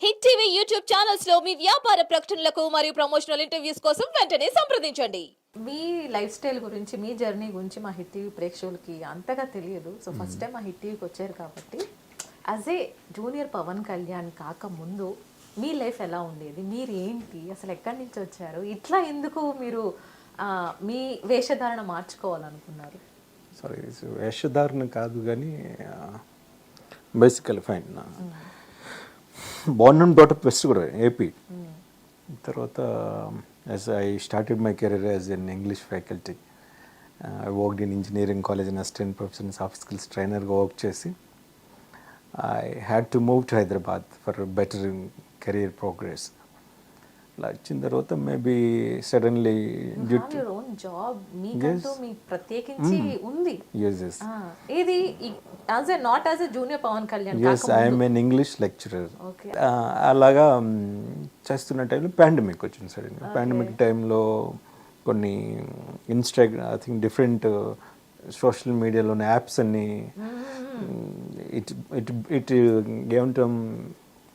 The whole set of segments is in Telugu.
హిట్ టీవీ యూట్యూబ్ ఛానల్స్ లో మీ వ్యాపార ప్రకటనలకు మరియు ప్రమోషనల్ ఇంటర్వ్యూస్ కోసం వెంటనే సంప్రదించండి. మీ లైఫ్ స్టైల్ గురించి, మీ జర్నీ గురించి మా హిట్ టీవీ ప్రేక్షకులకి అంతగా తెలియదు. సో ఫస్ట్ టైం మా హిట్ టీవీకి వచ్చారు కాబట్టి as a junior Pawan Kalyan కాకముందు మీ లైఫ్ ఎలా ఉండేది, మీరు ఏంటి, అసలు ఎక్కడి నుంచి వచ్చారు, ఇట్లా ఎందుకు మీరు మీ వేషధారణ మార్చుకోవాలనుకున్నారు? సారీ, వేషధారణ కాదు కానీ basically fine. Born and brought up west కూడా ఏపీ. తర్వాత as I started my career as an English faculty. I worked in engineering college and assistant professor soft skills ట్రైనర్గా వర్క్ చేసి I had to move to Hyderabad for better career progress. అలా వచ్చిన తర్వాత మేబీ సడన్లీ జాబ్ మీకంటూ మీ ప్రత్యేకించి ఉంది. ఇది as a not as a junior Pawan Kalyan. yes I am an English lecturer. అలాగా చేస్తున్న టైంలో పాండమిక్ వచ్చింది. సడన్ పాండమిక్ టైంలో కొన్ని ఐ థింక్ డిఫరెంట్ సోషల్ మీడియాలోని యాప్స్ అన్ని ఇట్ ఏమంటాం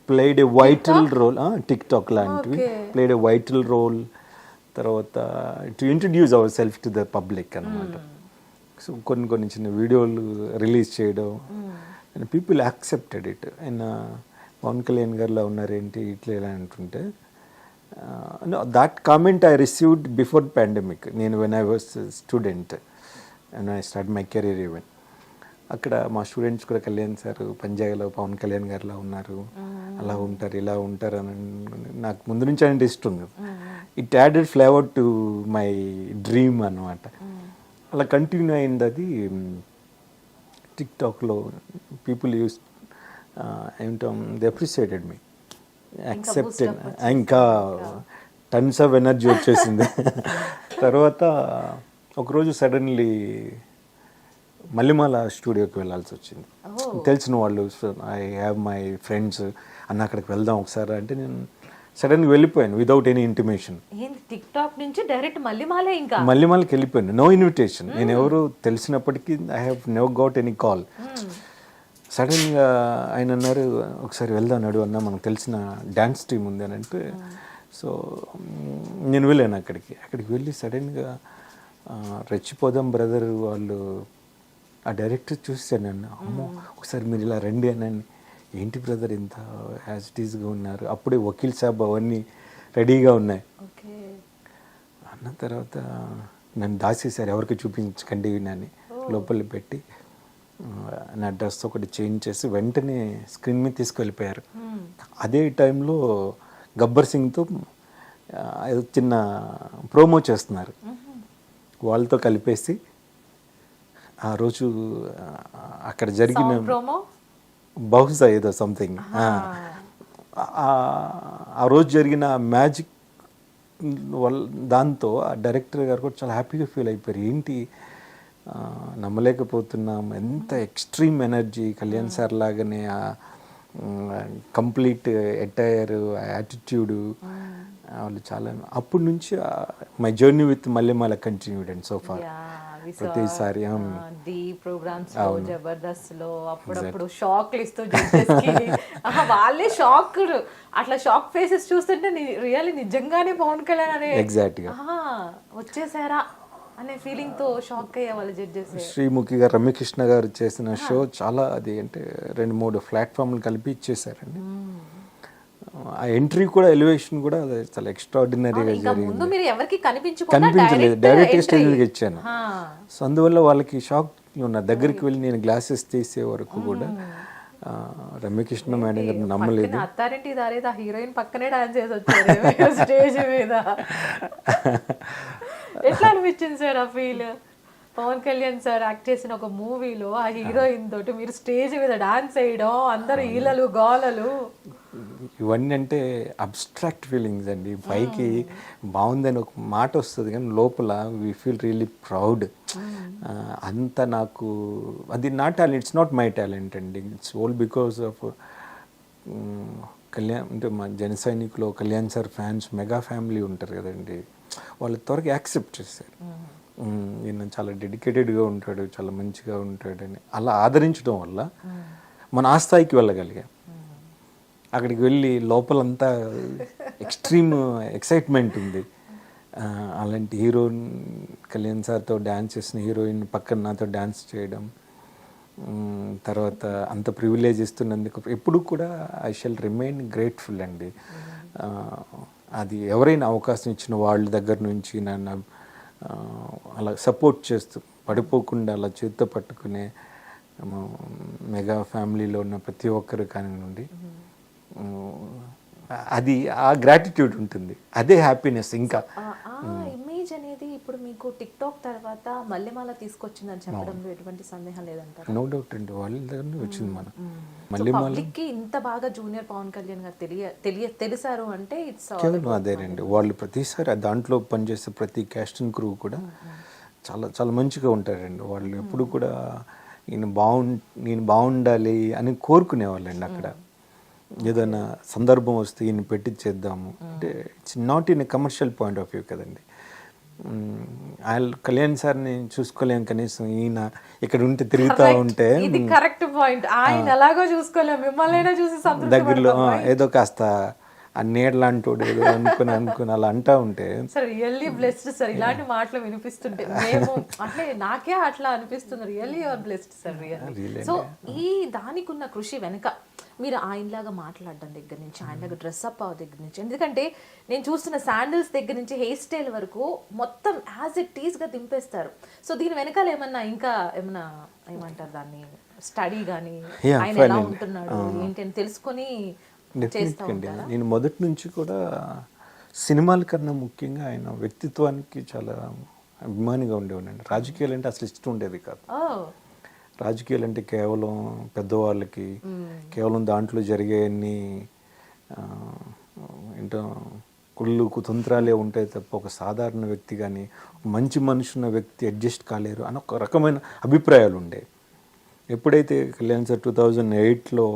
played a vital role. TikTok లాంటివి played a vital role. తర్వాత to introduce our self to the public అనమాట. సో కొన్ని చిన్న వీడియోలు రిలీజ్ చేయడం and people accepted it. And Pawan Kalyan గారిలో ఉన్నారేంటి ఇట్లా ఇలా అంటుంటే that comment I received before pandemic. నేను when I was student and I start my career even. అక్కడ మా స్టూడెంట్స్ కూడా కళ్యాణ్ సార్ పంజాబ్లో పవన్ కళ్యాణ్ గారిలా ఉన్నారు, అలా ఉంటారు, ఇలా ఉంటారు అని నాకు ముందు నుంచి అంటే ఇష్టం. It added flavour to my dream అన్నమాట. అలా కంటిన్యూ అయింది. అది టిక్టాక్లో పీపుల్ యూస్ ఏమిటం దే అప్రిషియేటెడ్ మీ, యాక్సెప్టెడ్. ఇంకా టన్స్ ఆఫ్ ఎనర్జీ వచ్చేసింది. తర్వాత ఒకరోజు సడన్లీ మల్లిమాల స్టూడియోకి వెళ్ళాల్సి వచ్చింది. తెలిసిన వాళ్ళు, ఐ హ్యావ్ మై ఫ్రెండ్స్, అన్న అక్కడికి వెళ్దాం ఒకసారి అంటే నేను సడన్గా వెళ్ళిపోయాను వితౌట్ ఎనీ ఇంటిమేషన్. టిక్టాక్ నుంచి డైరెక్ట్ మల్లిమాలకి వెళ్ళిపోయాను, నో ఇన్విటేషన్. నేను ఎవరు తెలిసినప్పటికీ I have never got any call. సడన్గా ఆయన అన్నారు ఒకసారి వెళ్దాం నడు అన్న, మనకు తెలిసిన డ్యాన్స్ టీం ఉంది అని అంటే. సో నేను వెళ్ళాను అక్కడికి వెళ్ళి సడన్గా రెచ్చిపోదాం బ్రదర్ వాళ్ళు, ఆ డైరెక్టర్ చూసాను నన్ను, అమ్మో ఒకసారి మీరు ఇలా రండి అని. ఏంటి బ్రదర్ ఇంత యాజ్ ఇట్ ఈస్గా ఉన్నారు, అప్పుడే వకీల్ సాబ్ అవన్నీ రెడీగా ఉన్నాయి అన్న. తర్వాత నన్ను దాచేశారు, ఎవరికి చూపించకండి అని లోపల పెట్టి నా డ్రెస్ ఒకటి చేంజ్ చేసి వెంటనే స్క్రీన్ మీద తీసుకువెళ్ళిపోయారు. అదే టైంలో గబ్బర్ సింగ్తో చిన్న ప్రోమో చేస్తున్నారు, వాళ్ళతో కలిపేసి ఆ రోజు అక్కడ జరిగిన బహుశా ఏదో సంథింగ్ ఆ రోజు జరిగిన మ్యాజిక్ వల్ల దాంతో ఆ డైరెక్టర్ గారు కూడా చాలా హ్యాపీగా ఫీల్ అయిపోయారు. ఏంటి నమ్మలేకపోతున్నాం, ఎంత ఎక్స్ట్రీమ్ ఎనర్జీ కళ్యాణ్ సార్ లాగానే కంప్లీట్ ఎటైర్ యాటిట్యూడు వాళ్ళు చాలా. అప్పటి నుంచి my journey with Mallemala continued and so far. ప్రతిసారి ప్రోగ్రామ్స్ లో, జబర్దస్త్ లో అప్పుడప్పుడు షాక్లు ఇస్తూ వాళ్ళే షాక్, అట్లా షాక్ ఫేసెస్ చూస్తుంటే రియల్లీ నిజంగానే పవన్ కళ్యాణ్ అనే వచ్చేసారా అనే ఫీలింగ్ తో షాక్ అయ్యే వాళ్ళు జడ్జెస్. శ్రీముఖి గారు, రమ్యకృష్ణ గారు చేసిన షో చాలా అది అంటే 2-3 ప్లాట్ఫామ్లు కలిపి ఇచ్చేసారండి. ఆ ఎంట్రీ కూడా ఎలివేషన్ కూడా చాలా ఎక్స్ట్రాడినరీగా జరిగింది. కనిపించలేదు, డైరెక్ట్ స్టేజ్ మీద ఇచ్చాను. సో అందువల్ల వాళ్ళకి షాక్ ఉన్నారు. దగ్గరికి వెళ్ళి నేను గ్లాసెస్ తీసే వరకు కూడా రమ్యకృష్ణ మేడం గారు నమ్మలేదు. హీరోయిన్ పక్కనే డాన్స్ చేసి వచ్చారు స్టేజ్ మీద. ఎట్లా అనిపించింది సార్ ఆ feel? Pawan Kalyan sir act చేసిన ఒక మూవీలో ఆ హీరోయిన్ తోటి మీరు స్టేజ్ మీద డాన్స్ వేయడం, అందరు ఈలలు గోలలు, ఇవన్నీ అంటే అబ్స్ట్రాక్ట్ ఫీలింగ్స్ అండి. పైకి బాగుందని ఒక మాట వస్తుంది కానీ లోపల వీ ఫీల్ రియల్లీ ప్రౌడ్. అంత నాకు అది నా talent, it's not my talent అండి. It's all because of Kalyan. అంటే మా జన సైనికులో Kalyan sir fans mega family ఉంటారు కదండి, వాళ్ళు త్వరగా యాక్సెప్ట్ చేశారు. ఈయన చాలా డెడికేటెడ్గా ఉంటాడు, చాలా మంచిగా ఉంటాడని అలా ఆదరించడం వల్ల మన ఆ స్థాయికి వెళ్ళగలిగాం. అక్కడికి వెళ్ళి లోపలంతా ఎక్స్ట్రీమ్ ఎక్సైట్మెంట్ ఉంది. అలాంటి హీరోయిన్ కళ్యాణ్ సార్తో డ్యాన్స్ చేసిన హీరోయిన్ పక్కన నాతో డ్యాన్స్ చేయడం, తర్వాత అంత ప్రివిలేజ్ ఇస్తున్నందుకు ఎప్పుడు కూడా ఐ షల్ రిమైన్ గ్రేట్ఫుల్ అండి. అది ఎవరైనా అవకాశం ఇచ్చిన వాళ్ళ దగ్గర నుంచి నన్ను అలా సపోర్ట్ చేస్తూ పడిపోకుండా అలా చేత్తో పట్టుకునే మెగా ఫ్యామిలీలో ఉన్న ప్రతి ఒక్కరు కానివ్వండి, అది ఆ గ్రాటిట్యూడ్ ఉంటుంది, అదే హ్యాపీనెస్. ఇంకా ఇమేజ్ అనేది ఇప్పుడు మీకు టిక్ టాక్ తర్వాత మల్లెమాల తీసుకొచ్చిందని చెప్పడంలో ఎటువంటి సందేహం లేదంటారు? నో డౌట్ అండి, వాళ్ళ దగ్గర వచ్చింది మనం. పబ్లిక్కి ఇంత బాగా జూనియర్ పవన్ కళ్యాణ్ గారు తెలిసారు అంటే ఇట్స్ కేవలం అదేనండి. వాళ్ళు ప్రతిసారి దాంట్లో పనిచేసే ప్రతి క్యాస్ట్ అండ్ క్రూ కూడా చాలా చాలా మంచిగా ఉంటారండి. వాళ్ళు ఎప్పుడు కూడా నేను బాగుండాలి అని కోరుకునేవాళ్ళండి. అక్కడ ఏదైనా సందర్భం వస్తే ఈయన పెట్టి చేద్దాము అంటే it's not in a commercial point of view కదండి. ఆయన కళ్యాణ్ సార్ని చూసుకోలేము, కనీసం ఈయన ఇక్కడ ఉంటే తిరుగుతూ ఉంటే కరెక్ట్ పాయింట్. ఆయన ఎలాగో చూసుకోలేము, మిమ్మల్ని చూసి దగ్గరలో ఏదో కాస్త ఆ నీడలాంటోడు ఏదో అనుకుని అలా అంటా ఉంటే సార్ రియల్లీ బ్లెస్డ్ సార్. ఇలాంటి మాటలు వినిపిస్తుంటే మేము అంటే నాకే అట్లా అనిపిస్తుంది. Really your blessed sir really. So ఈ దానికి ఉన్న కృషి వెనుక మీరు ఆయనలాగా మాట్లాడడం దగ్గర నుంచి, ఆయనలాగా డ్రెస్అప్ అవ్వ దగ్గర నుంచి, ఎందుకంటే నేను చూస్తున్న శాండిల్స్ దగ్గర నుంచి హెయిర్ స్టైల్ వరకు మొత్తం యాజ్ ఇట్ ఈస్గా దింపేస్తారు. సో దీని వెనకాల ఏమన్నా ఇంకా ఏమన్నా ఏమంటారు దాన్ని స్టడీ కానీ ఆయన ఎలా ఉంటున్నాడు ఏంటి అని తెలుసుకొని చేస్తా ఉంటారా? నేను మొదటి నుంచి కూడా సినిమాల కన్నా ముఖ్యంగా ఆయన వ్యక్తిత్వానికి చాలా అభిమానిగా ఉండేవాడిని. రాజకీయాలు అంటే అసలు ఇష్టం ఉండేది కాదు. రాజకీయాలు అంటే కేవలం పెద్దవాళ్ళకి, కేవలం దాంట్లో జరిగేవన్నీ ఏంటో కుళ్ళు కుతంత్రాలే ఉంటాయి తప్ప ఒక సాధారణ వ్యక్తి కానీ మంచి మనిషి ఉన్న వ్యక్తి అడ్జస్ట్ కాలేరు అని ఒక రకమైన అభిప్రాయాలు ఉండేవి. ఎప్పుడైతే కళ్యాణ్ సార్ 2008లో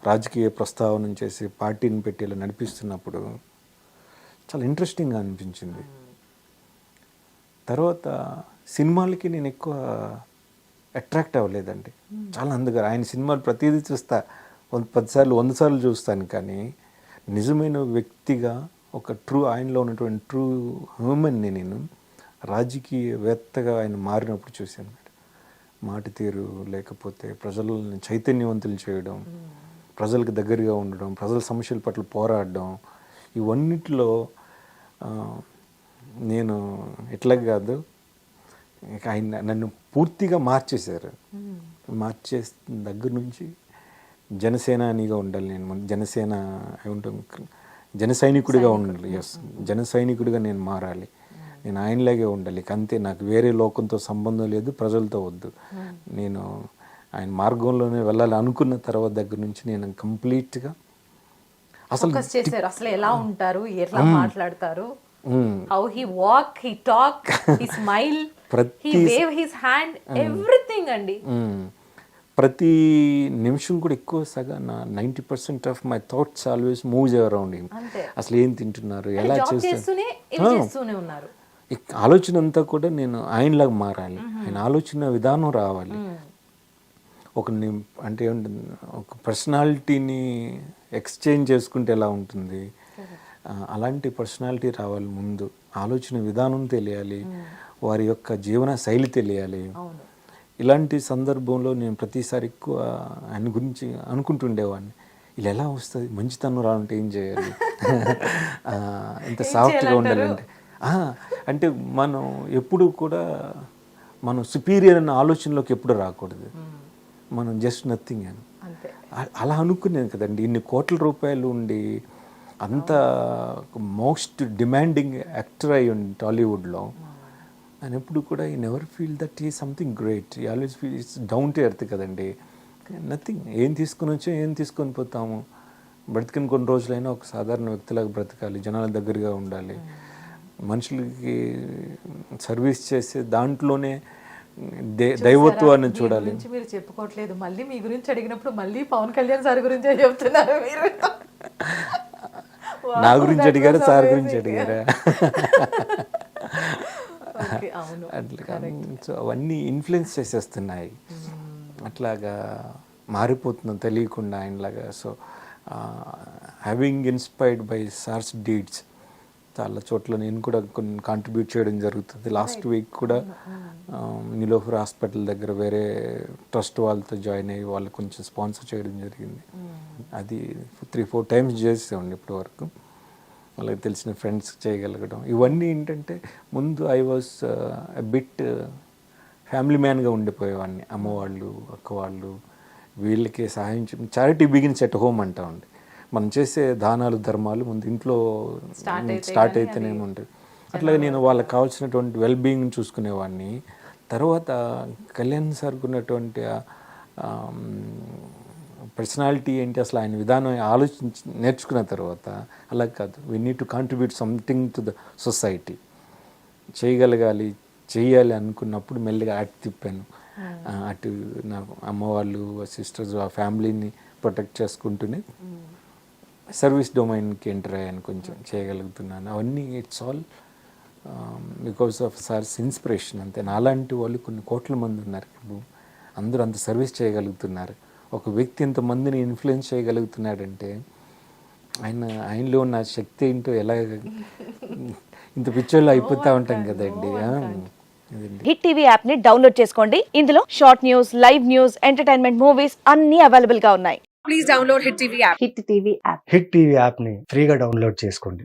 రాజకీయ ప్రస్తావన చేసి పార్టీని పెట్టి ఇలా నడిపిస్తున్నప్పుడు చాలా ఇంట్రెస్టింగ్గా అనిపించింది. తర్వాత సినిమాలకి నేను ఎక్కువ అట్రాక్ట్ అవ్వలేదండి. చాలా అందుగా ఆయన సినిమాలు ప్రతిదీ చూస్తా, 10 సార్లు 100 సార్లు చూస్తాను, కానీ నిజమైన వ్యక్తిగా ఒక ఆయనలో ఉన్నటువంటి ట్రూ హ్యూమన్ని నేను రాజకీయవేత్తగా ఆయన మారినప్పుడు చూశాను. మాట తీరు, లేకపోతే ప్రజలను చైతన్యవంతులు చేయడం, ప్రజలకు దగ్గరగా ఉండడం, ప్రజల సమస్యల పట్ల పోరాడడం, ఇవన్నిటిలో నేను ఎట్లా కాదు ఆయన నన్ను పూర్తిగా మార్చేశారు. మార్చేసిన దగ్గర నుంచి జనసేనానిగా ఉండాలి, నేను జనసేన జన సైనికుడిగా ఉండాలి. ఎస్, జన సైనికుడిగా నేను మారాలి, నేను ఆయనలాగే ఉండాలి, అంతే. నాకు వేరే లోకంతో సంబంధం లేదు, ప్రజలతో వద్దు, నేను ఆయన మార్గంలోనే వెళ్ళాలి అనుకున్న తర్వాత దగ్గర నుంచి నేను కంప్లీట్గా అసలు ఎలా ఉంటారు, ఎట్లా మాట్లాడతారు, how he walk, he talk, he smile, he wave his hand, everything అండి. ప్రతి నిమిషం కూడా ఎక్కువ సగం 90% of my thoughts always moves around him. అసలు ఏం తింటున్నారు, ఎలా చేస్తున్నారు, ఆలోచన అంతా కూడా నేను ఆయనలాగా మారాలి, ఆయన ఆలోచన విధానం రావాలి. అంటే ఒక పర్సనాలిటీని ఎక్స్చేంజ్ చేసుకుంటే ఎలా ఉంటుంది, అలాంటి పర్సనాలిటీ రావాలి. ముందు ఆలోచన విధానం తెలియాలి, వారి యొక్క జీవన శైలి తెలియాలి. ఇలాంటి సందర్భంలో నేను ప్రతిసారి ఎక్కువ ఆయన గురించి అనుకుంటుండేవాడిని, ఇలా ఎలా వస్తుంది, మంచితనం రావాలంటే ఏం చేయాలి, ఇంత సాఫ్ట్గా ఉండాలంటే. అంటే మనం ఎప్పుడు కూడా మనం సుపీరియర్ అన్న ఆలోచనలోకి ఎప్పుడు రాకూడదు, మనం జస్ట్ నథింగ్ అని అలా అనుకున్నాను కదండి. ఇన్ని కోట్ల రూపాయలు ఉండి అంత మోస్ట్ డిమాండింగ్ యాక్టర్ అయ్యి ఉండి టాలీవుడ్లో, ఆయన ఎప్పుడు కూడా ఈ నెవర్ ఫీల్ దట్ ఈ సంథింగ్ గ్రేట్, ఈ always feel it's down to earth కదండి. నథింగ్, ఏం తీసుకొని వచ్చో ఏం తీసుకొని పోతాము, బ్రతికిన కొన్ని రోజులైనా ఒక సాధారణ వ్యక్తిలాగా బ్రతకాలి, జనాల దగ్గరగా ఉండాలి, మనుషులకి సర్వీస్ చేసే దాంట్లోనే దైవత్వాన్ని చూడాలి. మీరు చెప్పుకోవట్లేదు, మళ్ళీ మీ గురించి అడిగినప్పుడు మళ్ళీ పవన్ కళ్యాణ్ సార్ గురించే చెప్తున్నారు మీరు. నా గురించి అడిగారా, సార్ గురించి అడిగారా? అట్లా సో అవన్నీ ఇన్ఫ్లుయెన్స్ చేసేస్తున్నాయి, అట్లాగా మారిపోతున్నాం తెలియకుండా ఆయనలాగా. So having inspired by sir's deeds చాలా చోట్ల నేను కూడా కొన్ని కాంట్రిబ్యూట్ చేయడం జరుగుతుంది. లాస్ట్ వీక్ కూడా నిలోఫర్ హాస్పిటల్ దగ్గర వేరే ట్రస్ట్ వాళ్ళతో జాయిన్ అయ్యి వాళ్ళు కొంచెం స్పాన్సర్ చేయడం జరిగింది. అది 3-4 టైమ్స్ చేసామండి ఇప్పటి వరకు. వాళ్ళకి తెలిసిన ఫ్రెండ్స్ చేయగలగడం ఇవన్నీ ఏంటంటే ముందు ఐ వాజ్ బిట్ ఫ్యామిలీ మ్యాన్గా ఉండిపోయేవాడిని. అమ్మవాళ్ళు, అక్క వాళ్ళు వీళ్ళకి సహాయం చారిటీ బిగిన్స్ ఎట్ హోమ్ అంటామండి. మనం చేసే దానాలు ధర్మాలు ముందు ఇంట్లో స్టార్ట్ అయితేనేమి ఉంటుంది. అట్లాగే నేను వాళ్ళకి కావాల్సినటువంటి వెల్బీయింగ్ చూసుకునేవాడిని. తర్వాత కళ్యాణ్ సార్కి ఉన్నటువంటి పర్సనాలిటీ ఏంటి, అసలు ఆయన విధానం నేర్చుకున్న తర్వాత అలా కాదు, we need to contribute something to the society, చేయగలగాలి, చేయాలి అనుకున్నప్పుడు మెల్లిగా అటు తిప్పాను. అటు నా అమ్మవాళ్ళు, సిస్టర్స్, ఆ ఫ్యామిలీని ప్రొటెక్ట్ చేసుకుంటూనే సర్వీస్ డొమైన్కి ఎంటర్ అయ్యాను, కొంచెం చేయగలుగుతున్నాను. అవన్నీ it's all because of sir's inspiration. అంతే. నాలాంటి వాళ్ళు కొన్ని కోట్ల మంది ఉన్నారు ఇప్పుడు, అందరూ అంత సర్వీస్ చేయగలుగుతున్నారు. ఒక వ్యక్తి ఇంతమందిని ఇన్ఫ్లుయెన్స్ చేయగలుగుతున్నాడంటే ఆయనలో ఉన్న శక్తి ఏంటో, ఎలా ఇంత పిచ్చోళ్ళు అయిపోతూ ఉంటాం కదండి. హిట్ టీవీ యాప్ ని డౌన్లోడ్ చేసుకోండి. ఇందులో short news, live news, entertainment movies అన్ని అవైలబుల్ గా ఉన్నాయి. Please download hit TV app. Hit TV యాప్ని ఫ్రీగా డౌన్లోడ్ చేసుకోండి.